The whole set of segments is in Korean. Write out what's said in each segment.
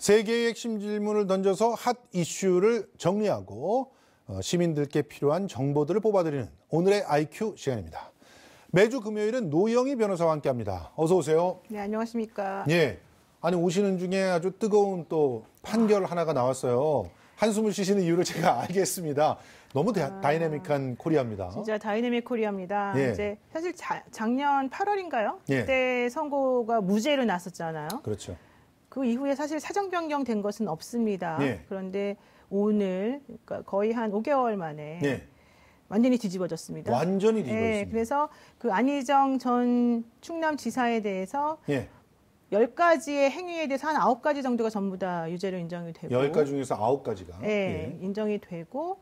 세 개의 핵심 질문을 던져서 핫 이슈를 정리하고 시민들께 필요한 정보들을 뽑아드리는 오늘의 IQ 시간입니다. 매주 금요일은 노영희 변호사와 함께합니다. 어서 오세요. 네, 안녕하십니까. 예, 아니 오시는 중에 아주 뜨거운 또 판결 하나가 나왔어요. 한숨을 쉬시는 이유를 제가 알겠습니다. 너무 다이내믹한 코리아입니다. 진짜 다이내믹 코리아입니다. 예. 이제 사실 작년 8월인가요? 예. 그때 선고가 무죄로 났었잖아요. 그렇죠. 그 이후에 사실 사정 변경된 것은 없습니다. 예. 그런데 오늘 그러니까 거의 한 5개월 만에 예. 완전히 뒤집어졌습니다. 완전히 뒤집어졌습니다. 예, 그래서 그 안희정 전 충남지사에 대해서 예. 10가지의 행위에 대해서 한 9가지 정도가 전부 다 유죄로 인정이 되고 10가지 중에서 9가지가 예, 인정이 되고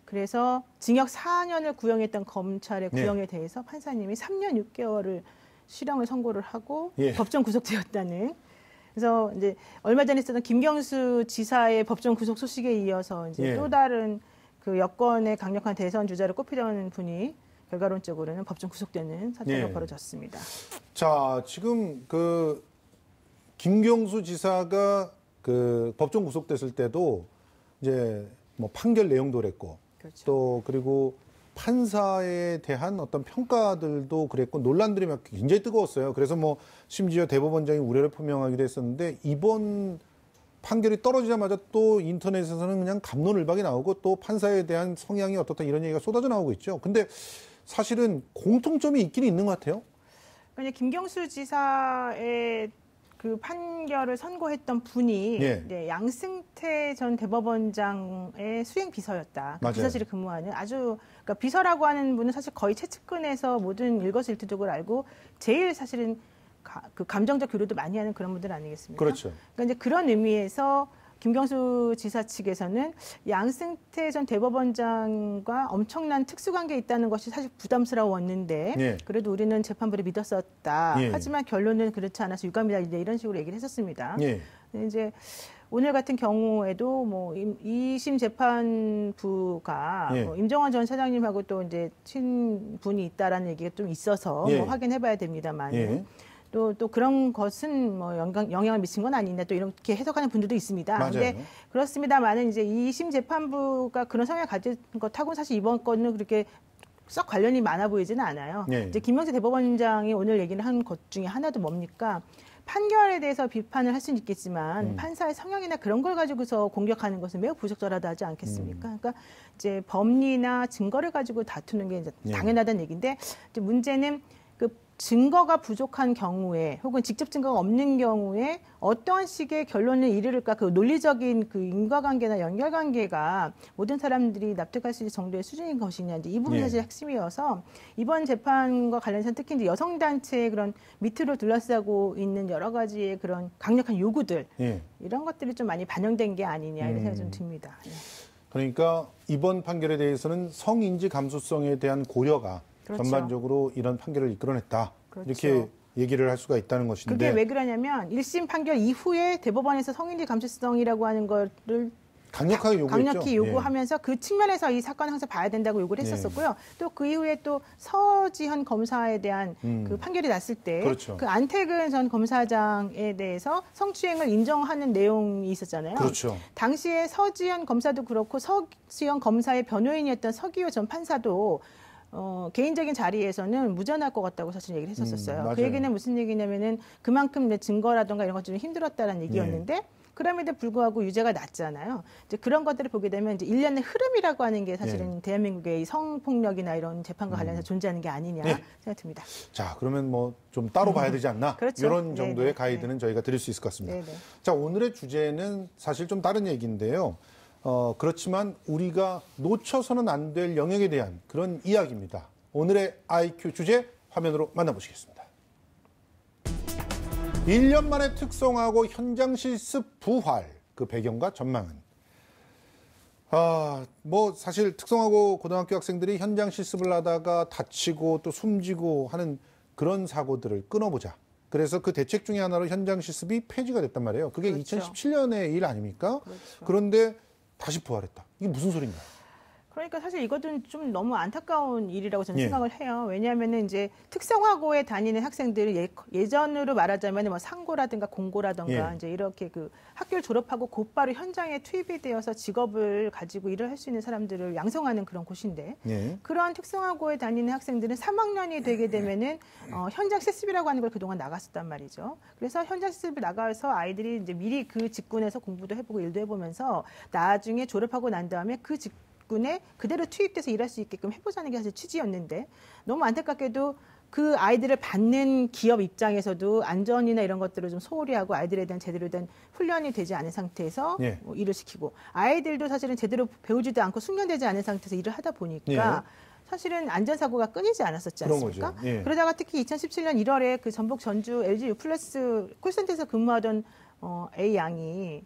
그래서 징역 4년을 구형했던 검찰의 구형에 대해서 판사님이 3년 6개월을 실형을 선고를 하고 법정 구속되었다는. 그래서 이제 얼마 전에 있었던 김경수 지사의 법정 구속 소식에 이어서 이제 또 다른 그 여권의 강력한 대선 주자를 꼽히던 분이 결과론적으로는 법정 구속되는 사태가 벌어졌습니다. 자, 지금 그 김경수 지사가 그 법정 구속됐을 때도 이제 뭐 판결 내용도 그랬고 그렇죠. 또 그리고 판사에 대한 어떤 평가들도 그랬고 논란들이 막 굉장히 뜨거웠어요. 그래서 뭐 심지어 대법원장이 우려를 표명하기도 했었는데 이번 판결이 떨어지자마자 또 인터넷에서는 그냥 갑론을박이 나오고 또 판사에 대한 성향이 어떻다 이런 얘기가 쏟아져 나오고 있죠. 근데 사실은 공통점이 있긴 있는 것 같아요. 그러니까 김경수 지사의 그 판결을 선고했던 분이 이제 양승태 전 대법원장의 수행 비서였다. 그 비서실에 근무하는 아주 그러니까 비서라고 하는 분은 사실 거의 최측근에서 모든 일거수일투족을 알고 제일 사실은 그 감정적 교류도 많이 하는 그런 분들 아니겠습니까? 그렇죠. 그러니까 이제 그런 의미에서 김경수 지사 측에서는 양승태 전 대법원장과 엄청난 특수관계에 있다는 것이 사실 부담스러웠는데 그래도 우리는 재판부를 믿었었다. 하지만 결론은 그렇지 않아서 유감이다. 이제 이런 식으로 얘기를 했었습니다. 근데 이제 오늘 같은 경우에도 뭐 2심 재판부가 뭐 임정환 전 사장님하고 또 이제 친분이 있다라는 얘기가 좀 있어서 뭐 확인해봐야 됩니다만. 또 그런 것은 뭐 영향을 미친 건 아니냐 또 이렇게 해석하는 분들도 있습니다. 그런데 그렇습니다만은 이제 2심 재판부가 그런 성향을 가진 것하고는 사실 이번 건은 그렇게 썩 관련이 많아 보이지는 않아요. 이제 김명재 대법원장이 오늘 얘기를 한 것 중에 하나도 뭡니까? 판결에 대해서 비판을 할 수는 있겠지만 판사의 성향이나 그런 걸 가지고서 공격하는 것은 매우 부적절하다 하지 않겠습니까? 그러니까 이제 법리나 증거를 가지고 다투는 게 이제 당연하다는 얘기인데 이제 문제는 그 증거가 부족한 경우에 혹은 직접 증거가 없는 경우에 어떠한 식의 결론을 이르를까 그 논리적인 그 인과관계나 연결관계가 모든 사람들이 납득할 수 있는 정도의 수준인 것이냐 이제 이 부분이 사실 핵심이어서 이번 재판과 관련해서 특히 이제 여성단체의 그런 밑으로 둘러싸고 있는 여러 가지의 그런 강력한 요구들 이런 것들이 좀 많이 반영된 게 아니냐 이런 생각이 좀 듭니다. 그러니까 이번 판결에 대해서는 성인지 감수성에 대한 고려가 전반적으로 이런 판결을 이끌어냈다. 이렇게 얘기를 할 수가 있다는 것인데. 그게 왜 그러냐면 1심 판결 이후에 대법원에서 성인지 감수성이라고 하는 거를 강력히 요구하면서 그 측면에서 이 사건을 항상 봐야 된다고 요구를 했었었고요. 또 그 이후에 또 서지현 검사에 대한 그 판결이 났을 때 그 안태근 전 검사장에 대해서 성추행을 인정하는 내용이 있었잖아요. 당시에 서지현 검사도 그렇고 서지현 검사의 변호인이었던 서기호 전 판사도 개인적인 자리에서는 무죄날 것 같다고 사실 얘기를 했었어요. 그 얘기는 무슨 얘기냐면은 그만큼 증거라든가 이런 것 좀 힘들었다는 얘기였는데 그럼에도 불구하고 유죄가 났잖아요. 이제 그런 것들을 보게 되면 이제 일련의 흐름이라고 하는 게 사실은 대한민국의 성폭력이나 이런 재판과 관련해서 존재하는 게 아니냐 생각됩니다. 자, 그러면 뭐 좀 따로 봐야 되지 않나? 이런 정도의 가이드는 저희가 드릴 수 있을 것 같습니다. 자, 오늘의 주제는 사실 좀 다른 얘기인데요. 그렇지만 우리가 놓쳐서는 안 될 영역에 대한 그런 이야기입니다. 오늘의 IQ 주제 화면으로 만나보시겠습니다. 1년 만에 특성화고 현장 실습 부활, 그 배경과 전망은? 뭐 사실 특성화고 고등학교 학생들이 현장 실습을 하다가 다치고 또 숨지고 하는 그런 사고들을 끊어보자. 그래서 그 대책 중에 하나로 현장 실습이 폐지가 됐단 말이에요. 그게 2017년의 일 아닙니까? 그런데 다시 부활했다. 이게 무슨 소린가요? 그러니까 사실 이것은 좀 너무 안타까운 일이라고 저는 생각을 해요. 왜냐하면은 이제 특성화고에 다니는 학생들이 예전으로 말하자면 뭐 상고라든가 공고라든가 이제 이렇게 그 학교를 졸업하고 곧바로 현장에 투입이 되어서 직업을 가지고 일을 할 수 있는 사람들을 양성하는 그런 곳인데 그러한 특성화고에 다니는 학생들은 3학년이 되게 되면은 현장 실습이라고 하는 걸 그동안 나갔었단 말이죠. 그래서 현장 실습을 나가서 아이들이 이제 미리 그 직군에서 공부도 해보고 일도 해보면서 나중에 졸업하고 난 다음에 그 직군에 그대로 투입돼서 일할 수 있게끔 해보자는 게 사실 취지였는데 너무 안타깝게도 그 아이들을 받는 기업 입장에서도 안전이나 이런 것들을 좀 소홀히 하고 아이들에 대한 제대로 된 훈련이 되지 않은 상태에서 뭐 일을 시키고 아이들도 사실은 제대로 배우지도 않고 숙련되지 않은 상태에서 일을 하다 보니까 사실은 안전사고가 끊이지 않았었지 않습니까? 그러다가 특히 2017년 1월에 그 전북 전주 LG U+ 콜센터에서 근무하던 A 양이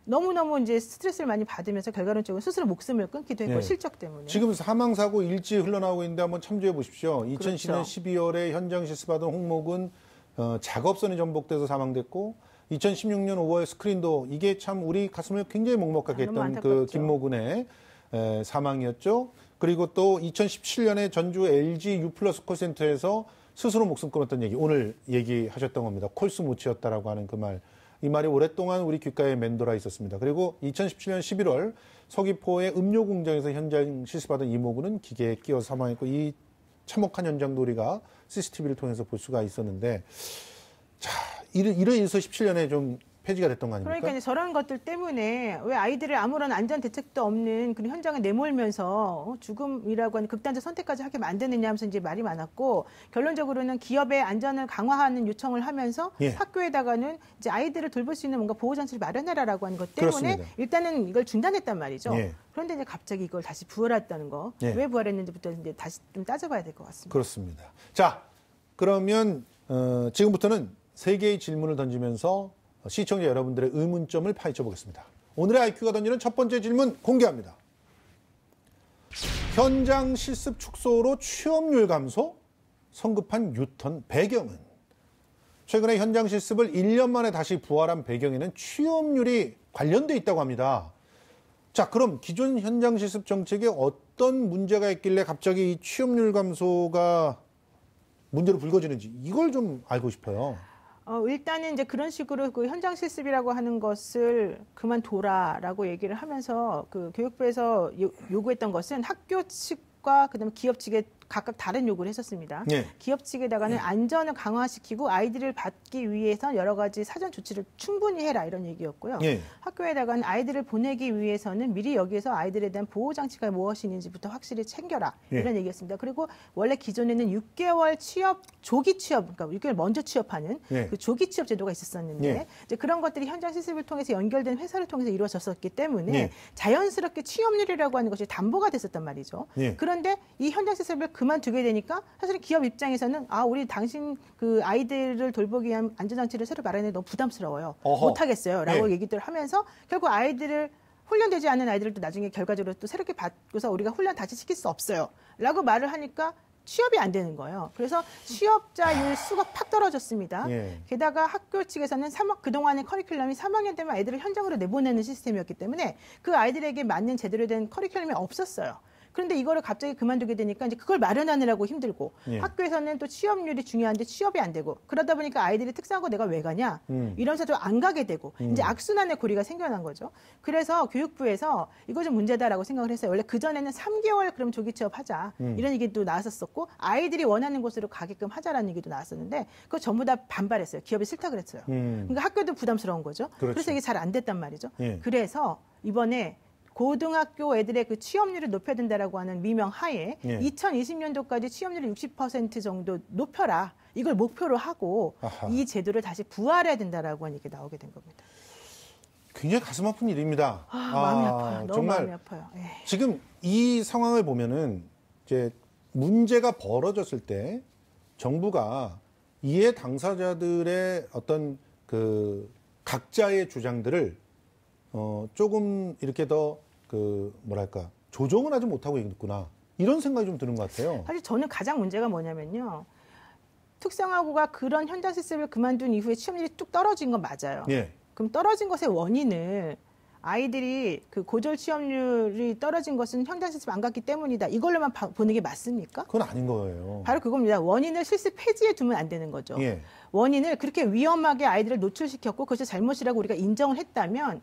너무너무 이제 스트레스를 많이 받으면서 결과론적으로 스스로 목숨을 끊기도 했고 실적 때문에. 지금 사망사고 일지 흘러나오고 있는데 한번 참조해 보십시오. 2010년 12월에 현장 실습하던 홍목은 작업선이 전복돼서 사망됐고 2016년 5월 스크린도 이게 참 우리 가슴을 굉장히 먹먹하게 했던 그 김모근의 사망이었죠. 그리고 또 2017년에 전주 LG U+ 콜센터에서 스스로 목숨 끊었던 얘기 오늘 얘기하셨던 겁니다. 콜수 못 치었다라고 하는 그 말. 이 말이 오랫동안 우리 귓가에 맴돌아 있었습니다. 그리고 2017년 11월 서귀포의 음료 공장에서 현장 실습하던 이모군은 기계에 끼어서 사망했고 이 참혹한 현장도 우리가 CCTV를 통해서 볼 수가 있었는데 자, 이런 일서 17년에 좀 폐지가 됐던 거 아닙니까? 그러니까 이제 저런 것들 때문에 왜 아이들을 아무런 안전 대책도 없는 그런 현장에 내몰면서 죽음이라고 하는 극단적 선택까지 하게 만드느냐 하면서 이제 말이 많았고 결론적으로는 기업의 안전을 강화하는 요청을 하면서 학교에다가는 이제 아이들을 돌볼 수 있는 뭔가 보호장치를 마련해라라고 하는 것 때문에 그렇습니다. 일단은 이걸 중단했단 말이죠. 그런데 이제 갑자기 이걸 다시 부활했다는 거. 왜 부활했는지부터 이제 다시 좀 따져봐야 될 것 같습니다. 그렇습니다. 자, 그러면 지금부터는 3개의 질문을 던지면서 시청자 여러분들의 의문점을 파헤쳐 보겠습니다. 오늘의 IQ가 던지는 첫 번째 질문 공개합니다. 현장 실습 축소로 취업률 감소? 성급한 유턴 배경은? 최근에 현장 실습을 1년 만에 다시 부활한 배경에는 취업률이 관련돼 있다고 합니다. 자, 그럼 기존 현장 실습 정책에 어떤 문제가 있길래 갑자기 이 취업률 감소가 문제로 불거지는지 이걸 좀 알고 싶어요. 일단은 이제 그런 식으로 그 현장 실습이라고 하는 것을 그만둬라라고 얘기를 하면서 그 교육부에서 요구했던 것은 학교 측과 그다음에 기업 측에 각각 다른 요구를 했었습니다. 기업 측에다가는 안전을 강화시키고 아이들을 받기 위해서 여러 가지 사전 조치를 충분히 해라 이런 얘기였고요. 학교에다가는 아이들을 보내기 위해서는 미리 여기에서 아이들에 대한 보호 장치가 무엇이 있는지부터 확실히 챙겨라 이런 얘기였습니다. 그리고 원래 기존에는 6개월 취업 조기 취업 그러니까 6개월 먼저 취업하는 그 조기 취업 제도가 있었었는데 이제 그런 것들이 현장 실습을 통해서 연결된 회사를 통해서 이루어졌었기 때문에 자연스럽게 취업률이라고 하는 것이 담보가 됐었단 말이죠. 그런데 이 현장 실습을 그만두게 되니까 사실 기업 입장에서는 우리 당신 그 아이들을 돌보기 위한 안전장치를 새로 마련해 너무 부담스러워요. 못하겠어요. 라고 얘기들 하면서 결국 아이들을 훈련되지 않은 아이들도 나중에 결과적으로 또 새롭게 받고서 우리가 훈련 다시 시킬 수 없어요. 라고 말을 하니까 취업이 안 되는 거예요. 그래서 취업자율 수가 팍 떨어졌습니다. 게다가 학교 측에서는 그동안의 커리큘럼이 3학년 되면 아이들을 현장으로 내보내는 시스템이었기 때문에 그 아이들에게 맞는 제대로 된 커리큘럼이 없었어요. 그런데 이거를 갑자기 그만두게 되니까 이제 그걸 마련하느라고 힘들고 학교에서는 또 취업률이 중요한데 취업이 안 되고 그러다 보니까 아이들이 특성화고 내가 왜 가냐 이러면서 좀 안 가게 되고 이제 악순환의 고리가 생겨난 거죠. 그래서 교육부에서 이거 좀 문제다라고 생각을 했어요. 원래 그전에는 3개월 그럼 조기 취업하자 이런 얘기도 나왔었고 아이들이 원하는 곳으로 가게끔 하자라는 얘기도 나왔었는데 그거 전부 다 반발했어요. 기업이 싫다 그랬어요. 그러니까 학교도 부담스러운 거죠. 그래서 이게 잘 안 됐단 말이죠. 그래서 이번에 고등학교 애들의 그 취업률을 높여야 된다라고 하는 미명 하에 2020년도까지 취업률을 60% 정도 높여라. 이걸 목표로 하고 이 제도를 다시 부활해야 된다라고 하는 얘기 나오게 된 겁니다. 굉장히 가슴 아픈 일입니다. 마음이 아파요. 너무 정말 마음이 아파요. 지금 이 상황을 보면은 이제 문제가 벌어졌을 때 정부가 이해 당사자들의 어떤 그 각자의 주장들을 조금 이렇게 더 뭐랄까 조정을 하지 못하고 있구나 이런 생각이 좀 드는 것 같아요. 사실 저는 가장 문제가 뭐냐면요. 특성화고가 그런 현장 실습을 그만둔 이후에 취업률이 뚝 떨어진 건 맞아요. 그럼 떨어진 것의 원인을 아이들이 그 고졸 취업률이 떨어진 것은 현장 실습 안 갔기 때문이다. 이걸로만 보는 게 맞습니까? 그건 아닌 거예요. 바로 그겁니다. 원인을 실습 폐지에 두면 안 되는 거죠. 예. 원인을 그렇게 위험하게 아이들을 노출시켰고 그것이 잘못이라고 우리가 인정을 했다면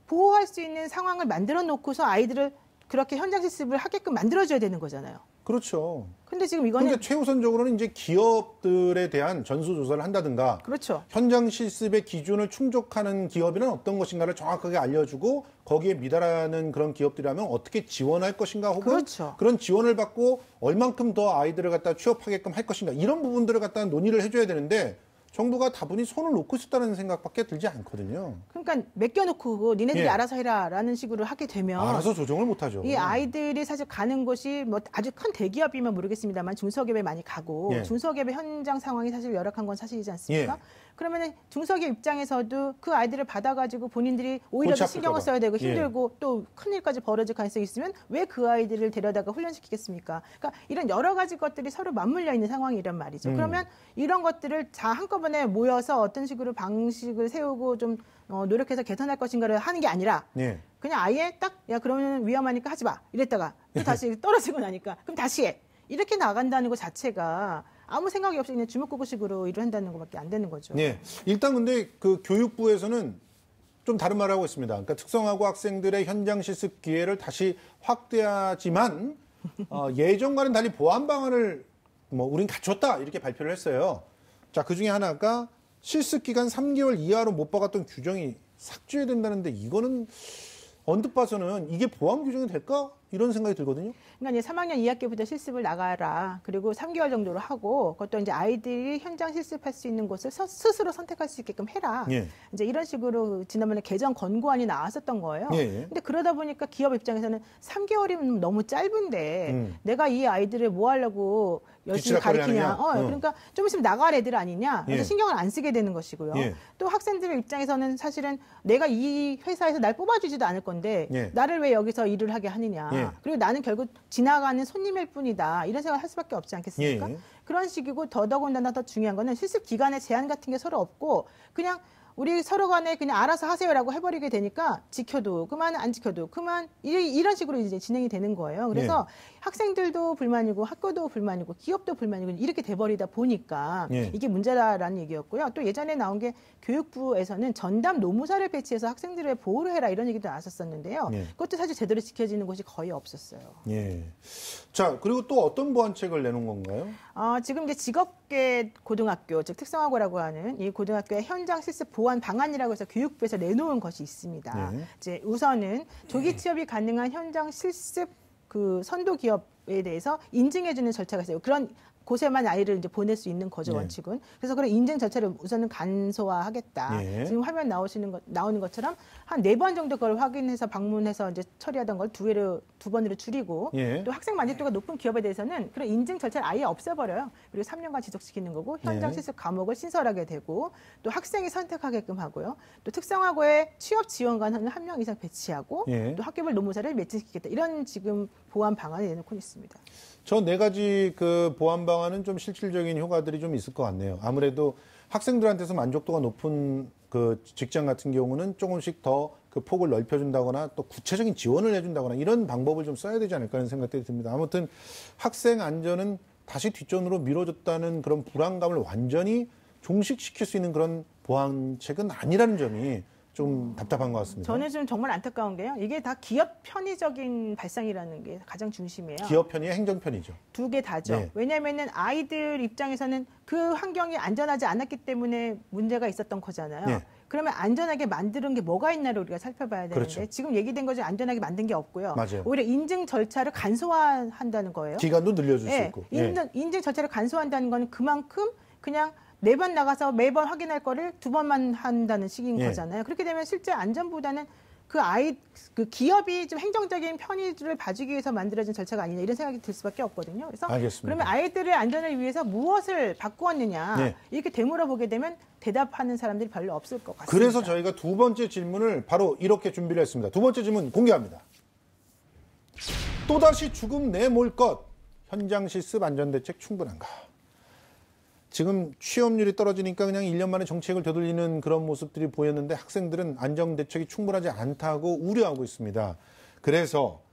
보호할 수 있는 상황을 만들어 놓고서 아이들을 그렇게 현장 실습을 하게끔 만들어줘야 되는 거잖아요. 그렇죠. 근데 지금 이거는 그러니까 최우선적으로는 이제 기업들에 대한 전수조사를 한다든가 그렇죠. 현장 실습의 기준을 충족하는 기업이란 어떤 것인가를 정확하게 알려주고 거기에 미달하는 그런 기업들이라면 어떻게 지원할 것인가 혹은 그렇죠. 그런 지원을 받고 얼만큼 더 아이들을 갖다 취업하게끔 할 것인가 이런 부분들을 갖다 논의를 해줘야 되는데 정부가 다분히 손을 놓고 있다는 생각밖에 들지 않거든요. 그러니까 맡겨놓고 니네들이 예. 알아서 해라라는 식으로 하게 되면 알아서 조정을 못하죠. 이 아이들이 사실 가는 곳이 뭐 아주 큰 대기업이면 모르겠습니다만 중소기업에 많이 가고 예. 중소기업의 현장 상황이 사실 열악한 건 사실이지 않습니까? 예. 그러면 중소기업 입장에서도 그 아이들을 받아가지고 본인들이 오히려 더 골치 신경을 아플까 봐. 써야 되고 예. 힘들고 또 큰일까지 벌어질 가능성이 있으면 왜 그 아이들을 데려다가 훈련시키겠습니까? 그러니까 이런 여러 가지 것들이 서로 맞물려 있는 상황이란 말이죠. 그러면 이런 것들을 다 한꺼번에 모여서 어떤 식으로 방식을 세우고 좀 노력해서 개선할 것인가를 하는 게 아니라 예. 그냥 아예 딱 야 그러면 위험하니까 하지 마 이랬다가 또 다시 떨어지고 나니까 그럼 다시 해 이렇게 나간다는 것 자체가 아무 생각이 없이 그냥 주먹구구식으로 일을 한다는 것밖에 안 되는 거죠. 네. 일단 근데 그 교육부에서는 좀 다른 말을 하고 있습니다. 그러니까 특성화고 학생들의 현장 실습 기회를 다시 확대하지만 예전과는 달리 보안 방안을 우린 갖췄다 이렇게 발표를 했어요. 자, 그 중에 하나가 실습 기간 3개월 이하로 못 박았던 규정이 삭제된다는데 이거는 언뜻 봐서는 이게 보안 규정이 될까? 이런 생각이 들거든요. 그러니까 이제 3학년 2학기부터 실습을 나가라. 그리고 3개월 정도로 하고 그것도 이제 아이들이 현장 실습할 수 있는 곳을 스스로 선택할 수 있게끔 해라. 예. 이제 이런 식으로 지난번에 개정 권고안이 나왔었던 거예요. 예. 근데 그러다 보니까 기업 입장에서는 3개월이면 너무 짧은데 내가 이 아이들을 뭐 하려고 열심히 가르치냐. 그러니까 좀 있으면 나갈 애들 아니냐. 그래서 예. 신경을 안 쓰게 되는 것이고요. 예. 또 학생들 입장에서는 사실은 내가 이 회사에서 날 뽑아주지도 않을 건데 예. 나를 왜 여기서 일을 하게 하느냐. 예. 그리고 나는 결국 지나가는 손님일 뿐이다. 이런 생각을 할 수밖에 없지 않겠습니까? 예. 그런 식이고 더더군다나 더 중요한 거는 실습 기간의 제한 같은 게 서로 없고 그냥 우리 서로 간에 그냥 알아서 하세요라고 해버리게 되니까 지켜도 그만 안 지켜도 그만 이런 식으로 이제 진행이 되는 거예요. 그래서 학생들도 불만이고 학교도 불만이고 기업도 불만이고 이렇게 돼버리다 보니까 이게 문제다라는 얘기였고요. 또 예전에 나온 게 교육부에서는 전담 노무사를 배치해서 학생들을 보호를 해라 이런 얘기도 나왔었는데요. 그것도 사실 제대로 지켜지는 곳이 거의 없었어요. 예. 자, 그리고 또 어떤 보완책을 내놓은 건가요? 지금 이제 직업계 고등학교, 즉 특성화고라고 하는 이 고등학교의 현장 실습 보완 방안이라고 해서 교육부에서 내놓은 것이 있습니다. 이제 우선은 조기 취업이 가능한 현장 실습 그 선도 기업에 대해서 인증해주는 절차가 있어요. 그런 곳에만 아이를 이제 보낼 수 있는 거죠, 원칙은. 그래서 그런 인증 절차를 우선은 간소화하겠다. 지금 화면 나오는 것처럼 한 4번 정도 그걸 확인해서 방문해서 이제 처리하던 걸 두 번으로 줄이고 또 학생 만족도가 높은 기업에 대해서는 그런 인증 절차를 아예 없애버려요. 그리고 3년간 지속시키는 거고 현장 실습 과목을 신설하게 되고 또 학생이 선택하게끔 하고요. 또 특성화고에 취업 지원관을 1명 이상 배치하고 또 학교별 노무사를 매칭시키겠다. 이런 지금 보완 방안을 내놓고 있습니다. 저 4가지 그 보완 방안은 좀 실질적인 효과들이 좀 있을 것 같네요. 아무래도 학생들한테서 만족도가 높은 그 직장 같은 경우는 조금씩 더 그 폭을 넓혀준다거나 또 구체적인 지원을 해준다거나 이런 방법을 좀 써야 되지 않을까 하는 생각들이 듭니다. 아무튼 학생 안전은 다시 뒷전으로 미뤄졌다는 그런 불안감을 완전히 종식시킬 수 있는 그런 보완책은 아니라는 점이 좀 답답한 것 같습니다. 저는 좀 정말 안타까운 게요. 이게 다 기업 편의적인 발상이라는 게 가장 중심이에요. 기업 편이 행정 편이죠. 두 개 다죠. 왜냐하면은 아이들 입장에서는 그 환경이 안전하지 않았기 때문에 문제가 있었던 거잖아요. 그러면 안전하게 만드는 게 뭐가 있나를 우리가 살펴봐야 되는데 지금 얘기된 거죠. 안전하게 만든 게 없고요. 맞아요. 오히려 인증 절차를 간소화한다는 거예요. 기간도 늘려줄 수 있고. 인증 절차를 간소화한다는 건 그만큼 그냥 4번 나가서 매번 확인할 거를 2번만 한다는 식인 거잖아요. 그렇게 되면 실제 안전보다는 그 기업이 좀 행정적인 편의를 봐주기 위해서 만들어진 절차가 아니냐 이런 생각이 들 수밖에 없거든요. 그래서 알겠습니다. 그러면 아이들의 안전을 위해서 무엇을 바꾸었느냐 이렇게 되물어보게 되면 대답하는 사람들이 별로 없을 것 같습니다. 그래서 저희가 두 번째 질문을 바로 이렇게 준비를 했습니다. 두 번째 질문 공개합니다. 또다시 죽음 내몰 것 현장 실습 안전대책 충분한가? 지금 취업률이 떨어지니까 그냥 1년 만에 정책을 되돌리는 그런 모습들이 보였는데 학생들은 안정 대책이 충분하지 않다고 우려하고 있습니다. 그래서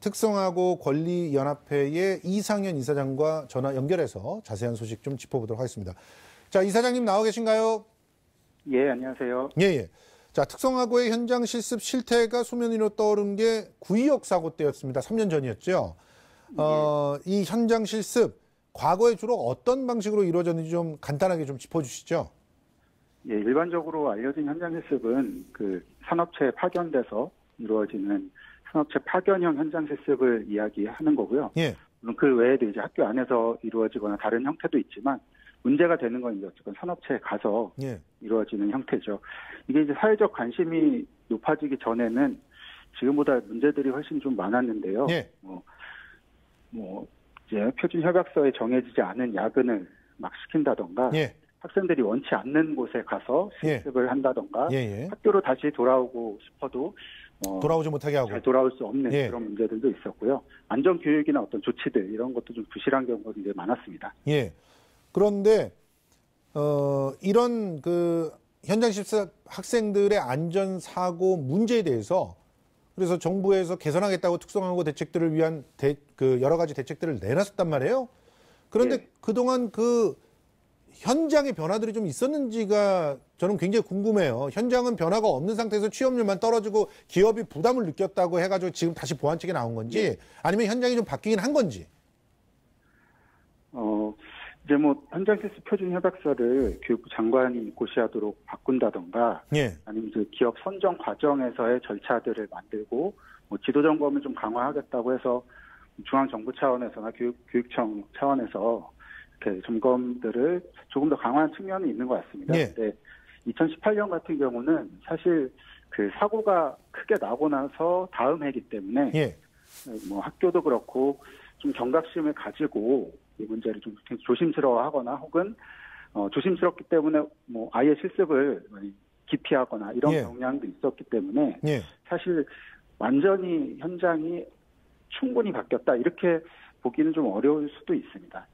특성화고 권리연합회의 이상현 이사장과 전화 연결해서 자세한 소식 좀 짚어보도록 하겠습니다. 자, 이사장님 나와 계신가요? 예, 안녕하세요. 예. 자, 특성화고의 현장 실습 실태가 수면 위로 떠오른 게 구의역 사고 때였습니다. 3년 전이었죠. 이 현장 실습 과거에 주로 어떤 방식으로 이루어졌는지 좀 간단하게 좀 짚어주시죠. 예, 일반적으로 알려진 현장 실습은 그 산업체에 파견돼서 이루어지는 산업체 파견형 현장 실습을 이야기하는 거고요. 예. 물론 그 외에도 이제 학교 안에서 이루어지거나 다른 형태도 있지만 문제가 되는 건 이제 어쨌든 산업체에 가서 예. 이루어지는 형태죠. 이게 이제 사회적 관심이 높아지기 전에는 지금보다 문제들이 훨씬 좀 많았는데요. 예. 이제 표준 협약서에 정해지지 않은 야근을 막 시킨다던가 예. 학생들이 원치 않는 곳에 가서 실습을 한다던가 학교로 다시 돌아오고 싶어도 돌아오지 못하게 하고 잘 돌아올 수 없는 그런 문제들도 있었고요. 안전교육이나 어떤 조치들 이런 것도 좀 부실한 경우가 굉장히 많았습니다. 예. 그런데 이런 그 현장 실습 학생들의 안전 사고 문제에 대해서 그래서 정부에서 개선하겠다고 특성화고 대책들을 위한 여러 가지 대책들을 내놨었단 말이에요. 그런데 그동안 그 현장의 변화들이 좀 있었는지가 저는 굉장히 궁금해요. 현장은 변화가 없는 상태에서 취업률만 떨어지고 기업이 부담을 느꼈다고 해가지고 지금 다시 보완책이 나온 건지 아니면 현장이 좀 바뀌긴 한 건지. 이제 현장 실습 표준 협약서를 교육부 장관이 고시하도록 바꾼다던가, 아니면 이제 기업 선정 과정에서의 절차들을 만들고, 지도 점검을 좀 강화하겠다고 해서 중앙정부 차원에서나 교육청 차원에서 이렇게 점검들을 조금 더 강화한 측면이 있는 것 같습니다. 근데 2018년 같은 경우는 사실 그 사고가 크게 나고 나서 다음 해이기 때문에 학교도 그렇고 좀 경각심을 가지고 이 문제를 좀 조심스러워하거나 혹은 조심스럽기 때문에 아예 실습을 기피하거나 이런 경향도 있었기 때문에 사실 완전히 현장이 충분히 바뀌었다 이렇게 보기는 좀 어려울 수도 있습니다.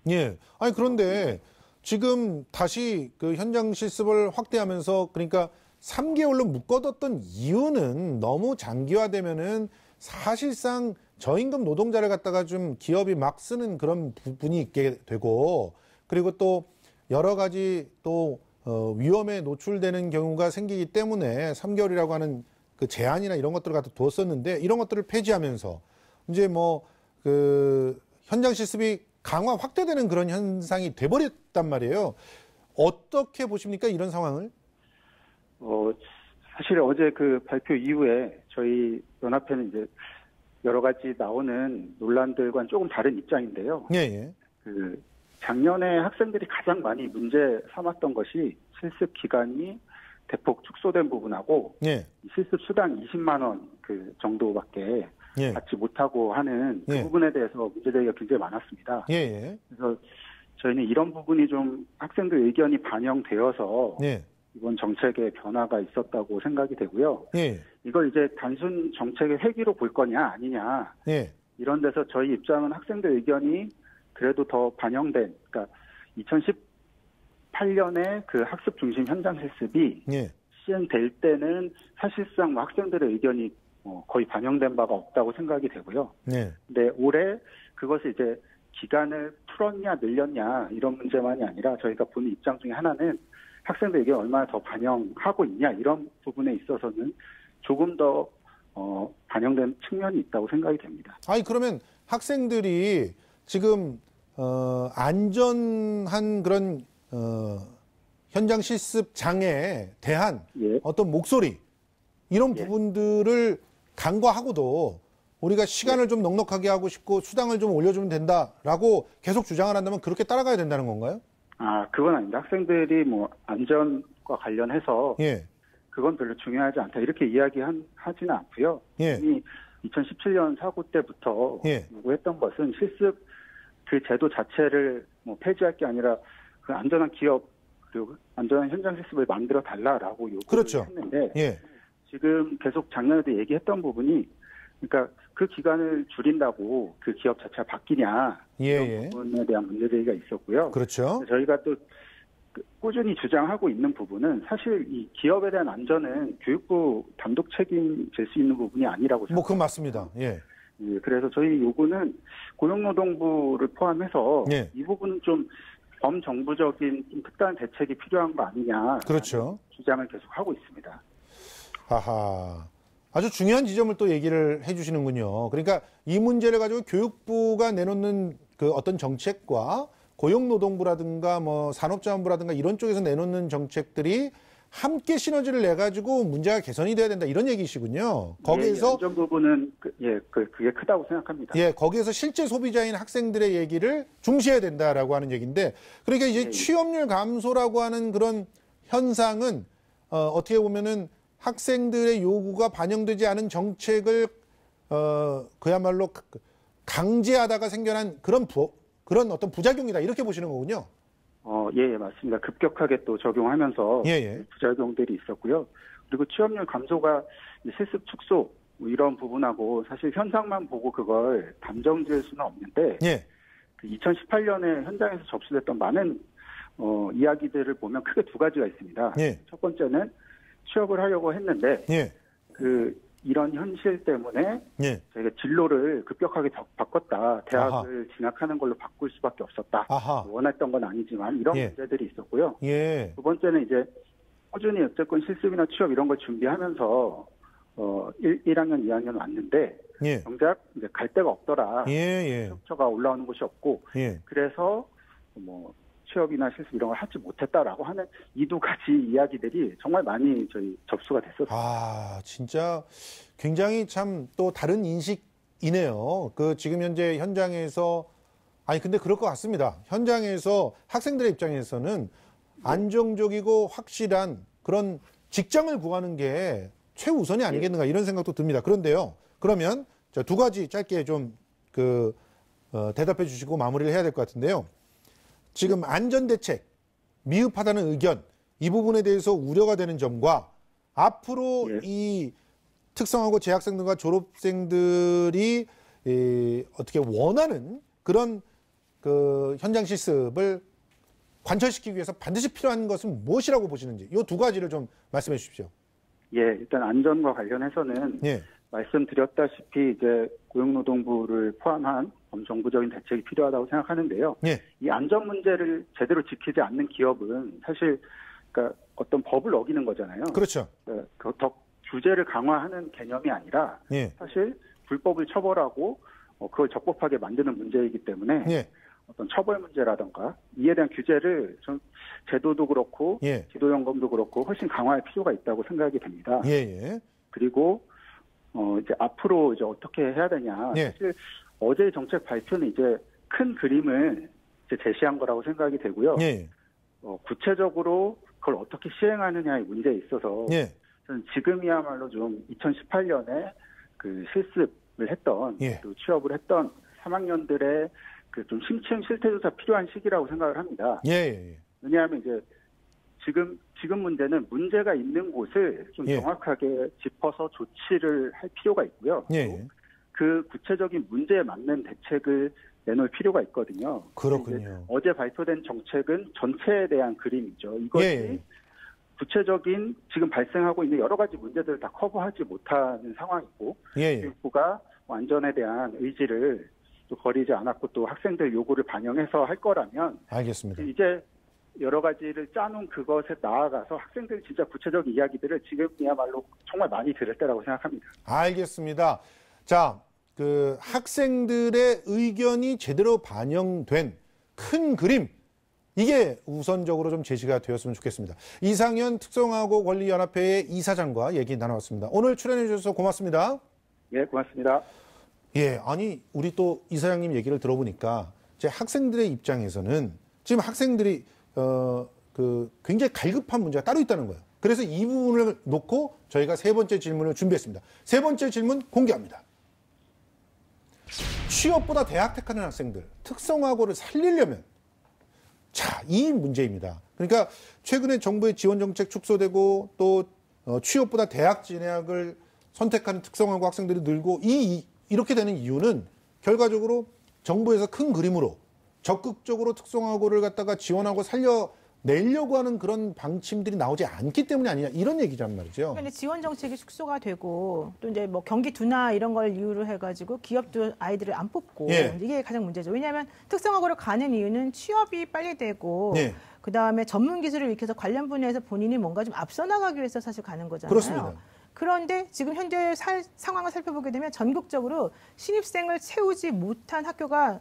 아니 그런데 지금 다시 그 현장 실습을 확대하면서 그러니까 3개월로 묶어뒀던 이유는 너무 장기화되면은 사실상 저임금 노동자를 갖다가 좀 기업이 막 쓰는 그런 부분이 있게 되고 그리고 또 여러 가지 또 위험에 노출되는 경우가 생기기 때문에 3개월이라고 하는 그 제한이나 이런 것들을 갖다 두었었는데 이런 것들을 폐지하면서 이제 그 현장 실습이 강화 확대되는 그런 현상이 돼버렸단 말이에요. 어떻게 보십니까 이런 상황을? 사실 어제 그 발표 이후에 저희 연합회는 이제 여러 가지 나오는 논란들과는 조금 다른 입장인데요. 그 작년에 학생들이 가장 많이 문제 삼았던 것이 실습 기간이 대폭 축소된 부분하고 실습 수당 20만 원 그 정도밖에 받지 못하고 하는 그 부분에 대해서 문제제기가 굉장히 많았습니다. 그래서 저희는 이런 부분이 좀 학생들 의견이 반영되어서 이번 정책에 변화가 있었다고 생각이 되고요. 이걸 이제 단순 정책의 회기로 볼 거냐 아니냐 이런 데서 저희 입장은 학생들 의견이 그래도 더 반영된 그러니까 2018년에 그 학습 중심 현장 실습이 시행될 때는 사실상 학생들의 의견이 거의 반영된 바가 없다고 생각이 되고요. 근데 올해 그것을 이제 기간을 풀었냐 늘렸냐 이런 문제만이 아니라 저희가 보는 입장 중에 하나는 학생들 의견 얼마나 더 반영하고 있냐 이런 부분에 있어서는 조금 더 반영된 측면이 있다고 생각이 됩니다. 아니 그러면 학생들이 지금 안전한 그런 현장 실습장에 대한 어떤 목소리 이런 부분들을 간과하고도 우리가 시간을 좀 넉넉하게 하고 싶고 수당을 좀 올려주면 된다라고 계속 주장을 한다면 그렇게 따라가야 된다는 건가요? 그건 아닙니다. 학생들이 안전과 관련해서 그건 별로 중요하지 않다 이렇게 이야기하지는 않고요. 이미 2017년 사고 때부터 요구했던 것은 실습 그 제도 자체를 폐지할 게 아니라 그 안전한 기업 그리고 안전한 현장 실습을 만들어 달라라고 요구를 했는데 지금 계속 작년에도 얘기했던 부분이 그러니까 그 기간을 줄인다고 그 기업 자체가 바뀌냐 이런 부분에 대한 문제제기가 있었고요. 그렇죠. 저희가 또 꾸준히 주장하고 있는 부분은 사실 이 기업에 대한 안전은 교육부 단독 책임질 수 있는 부분이 아니라고 생각합니다. 그건 맞습니다. 예. 예, 그래서 저희 요구는 고용노동부를 포함해서 이 부분은 좀 범정부적인 좀 특단 대책이 필요한 거 아니냐. 그렇죠. 주장을 계속 하고 있습니다. 아하. 아주 중요한 지점을 또 얘기를 해 주시는군요. 그러니까 이 문제를 가지고 교육부가 내놓는 그 어떤 정책과 고용노동부라든가 뭐 산업자원부라든가 이런 쪽에서 내놓는 정책들이 함께 시너지를 내 가지고 문제가 개선이 돼야 된다 이런 얘기시군요. 거기에서 안전 부분은 그게 크다고 생각합니다. 예, 거기에서 실제 소비자인 학생들의 얘기를 중시해야 된다라고 하는 얘기인데, 그러니까 이제 취업률 감소라고 하는 그런 현상은 어떻게 보면은 학생들의 요구가 반영되지 않은 정책을 그야말로 강제하다가 생겨난 그런 어떤 부작용이다 이렇게 보시는 거군요. 예, 맞습니다. 급격하게 또 적용하면서 부작용들이 있었고요. 그리고 취업률 감소가 실습 축소 뭐 이런 부분하고 사실 현상만 보고 그걸 단정지을 수는 없는데 그 2018년에 현장에서 접수됐던 많은 이야기들을 보면 크게 두 가지가 있습니다. 첫 번째는 취업을 하려고 했는데 이런 현실 때문에 저희가 진로를 급격하게 바꿨다. 대학을 진학하는 걸로 바꿀 수밖에 없었다. 원했던 건 아니지만 이런 문제들이 있었고요. 두 번째는 이제 꾸준히 어쨌건 실습이나 취업 이런 걸 준비하면서 1학년, 2학년 왔는데 정작 이제 갈 데가 없더라. 취업처가 올라오는 곳이 없고 그래서 뭐 취업이나 실습 이런 걸 하지 못했다라고 하는 이 두 가지 이야기들이 정말 많이 저희 접수가 됐었어요. 아, 진짜 굉장히 참 또 다른 인식이네요. 그 지금 현재 현장에서 근데 그럴 것 같습니다. 현장에서 학생들의 입장에서는 안정적이고 확실한 그런 직장을 구하는 게 최우선이 아니겠는가 이런 생각도 듭니다. 그런데요. 그러면 두 가지 짧게 좀 대답해 주시고 마무리를 해야 될 것 같은데요. 지금 안전대책, 미흡하다는 의견, 이 부분에 대해서 우려가 되는 점과 앞으로 이 특성화고 재학생들과 졸업생들이 어떻게 원하는 그런 그 현장 실습을 관철시키기 위해서 반드시 필요한 것은 무엇이라고 보시는지 이 두 가지를 좀 말씀해 주십시오. 일단 안전과 관련해서는 말씀드렸다시피 이제 고용노동부를 포함한 범정부적인 대책이 필요하다고 생각하는데요. 이 안전 문제를 제대로 지키지 않는 기업은 사실 그러니까 어떤 법을 어기는 거잖아요. 그렇죠. 더 규제를 강화하는 개념이 아니라 사실 불법을 처벌하고 그걸 적법하게 만드는 문제이기 때문에 어떤 처벌 문제라든가 이에 대한 규제를 좀 제도도 그렇고 지도점검도 그렇고 훨씬 강화할 필요가 있다고 생각이 됩니다. 그리고 이제 앞으로 이제 어떻게 해야 되냐. 사실 어제 정책 발표는 이제 큰 그림을 이제 제시한 거라고 생각이 되고요. 구체적으로 그걸 어떻게 시행하느냐의 문제에 있어서 저는 지금이야말로 좀 2018년에 그 실습을 했던 또 취업을 했던 3학년들의 그 좀 심층 실태조사 필요한 시기라고 생각을 합니다. 왜냐하면 이제 지금 문제는 문제가 있는 곳을 좀 정확하게 짚어서 조치를 할 필요가 있고요. 그 구체적인 문제에 맞는 대책을 내놓을 필요가 있거든요. 그렇군요. 어제 발표된 정책은 전체에 대한 그림이죠. 이것이 구체적인 지금 발생하고 있는 여러 가지 문제들을 다 커버하지 못하는 상황이고 교육부가 안전에 대한 의지를 또 버리지 않았고 또 학생들 요구를 반영해서 할 거라면 알겠습니다. 이제 여러 가지를 짜놓은 그것에 나아가서 학생들 진짜 구체적인 이야기들을 지금이야말로 정말 많이 들을 때라고 생각합니다. 알겠습니다. 자, 그 학생들의 의견이 제대로 반영된 큰 그림, 이게 우선적으로 좀 제시가 되었으면 좋겠습니다. 이상현 특성화고 권리연합회의 이사장과 얘기 나눠봤습니다. 오늘 출연해 주셔서 고맙습니다. 고맙습니다. 아니 우리 또 이사장님 얘기를 들어보니까 제 학생들의 입장에서는 지금 학생들이 굉장히 갈급한 문제가 따로 있다는 거예요. 그래서 이 부분을 놓고 저희가 세 번째 질문을 준비했습니다. 세 번째 질문 공개합니다. 취업보다 대학 택하는 학생들, 특성화고를 살리려면 이 문제입니다. 그러니까 최근에 정부의 지원 정책 축소되고 또 취업보다 대학 진학을 선택하는 특성화고 학생들이 늘고 이 이렇게 되는 이유는 결과적으로 정부에서 큰 그림으로 적극적으로 특성화고를 갖다가 지원하고 살려내려고 하는 그런 방침들이 나오지 않기 때문이 아니냐 이런 얘기란 말이죠. 그런데 지원 정책이 축소가 되고 또 이제 뭐 경기 둔화 이런 걸 이유로 해가지고 기업도 아이들을 안 뽑고 예. 이게 가장 문제죠. 왜냐하면 특성화고를 가는 이유는 취업이 빨리 되고 예. 그다음에 전문 기술을 익혀서 관련 분야에서 본인이 뭔가 좀 앞서 나가기 위해서 사실 가는 거잖아요. 그렇습니다. 그런데 지금 현재 상황을 살펴보게 되면 전국적으로 신입생을 채우지 못한 학교가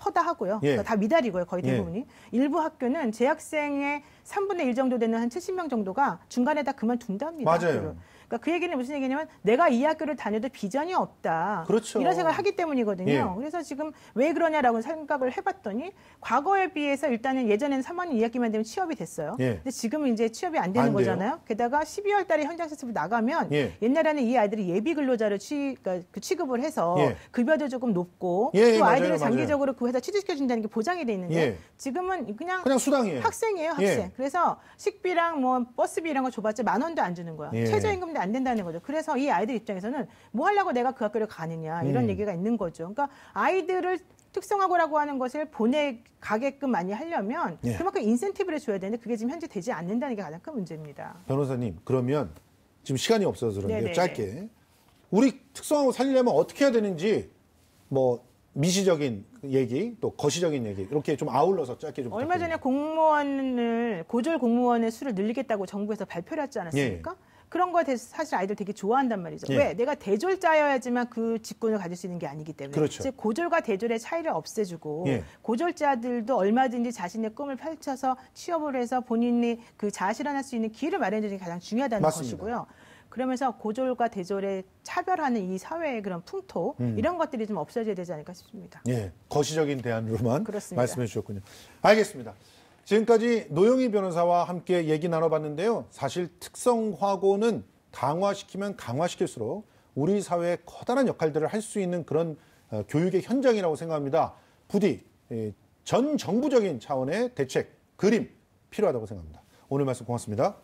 허다하고요. 예. 그러니까 다 미달이고요. 거의 대부분이. 예. 일부 학교는 재학생의 3분의 1 정도 되는 한 70명 정도가 중간에 다 그만둔답니다. 맞아요. 학교를. 그러니까 그 얘기는 무슨 얘기냐면 내가 이 학교를 다녀도 비전이 없다. 그렇죠. 이런 생각을 하기 때문이거든요. 예. 그래서 지금 왜 그러냐라고 생각을 해봤더니 과거에 비해서 일단은 예전에는 3학년 2학기만 되면 취업이 됐어요. 예. 근데 지금은 이제 취업이 안 되는 거잖아요. 게다가 12월 달에 현장 실습을 나가면 예. 옛날에는 이 아이들이 예비 근로자로 그러니까 취급을 해서 예. 급여도 조금 높고 예, 또 맞아요, 아이들을 맞아요. 장기적으로 그 회사 취직시켜준다는 게 보장이 돼 있는데 예. 지금은 그냥 수당이에요. 학생이에요, 학생. 예. 그래서 식비랑 뭐 버스비 이런 거 줘봤자 10,000원도 안 주는 거야. 예. 최저임금도 안 된다는 거죠. 그래서 이 아이들 입장에서는 뭐 하려고 내가 그 학교를 가느냐 이런 얘기가 있는 거죠. 그러니까 아이들을 특성화고라고 하는 것을 보내가게끔 많이 하려면 예. 그만큼 인센티브를 줘야 되는데 그게 지금 현재 되지 않는다는 게 가장 큰 문제입니다. 변호사님, 그러면 지금 시간이 없어서 그런데 네네. 짧게 우리 특성화고 살리려면 어떻게 해야 되는지 뭐 미시적인 얘기 또 거시적인 얘기 이렇게 좀 아울러서 짧게 좀 얼마 전에 고졸 공무원의 수를 늘리겠다고 정부에서 발표를 하지 않았습니까? 예. 그런 거에 대해서 사실 아이들 되게 좋아한단 말이죠. 예. 왜? 내가 대졸자여야지만 그 직군을 가질 수 있는 게 아니기 때문에. 그렇죠. 즉 고졸과 대졸의 차이를 없애주고 예. 고졸자들도 얼마든지 자신의 꿈을 펼쳐서 취업을 해서 본인이 그 자아실현할 수 있는 기회를 마련해 주는 게 가장 중요하다는 맞습니다. 것이고요. 그러면서 고졸과 대졸의 차별하는 이 사회의 그런 풍토 이런 것들이 좀 없어져야 되지 않을까 싶습니다. 예, 거시적인 대안으로만 그렇습니다. 말씀해 주셨군요. 알겠습니다. 지금까지 노영희 변호사와 함께 얘기 나눠봤는데요. 사실 특성화고는 강화시키면 강화시킬수록 우리 사회에 커다란 역할들을 할 수 있는 그런 교육의 현장이라고 생각합니다. 부디 전 정부적인 차원의 대책, 그림 필요하다고 생각합니다. 오늘 말씀 고맙습니다.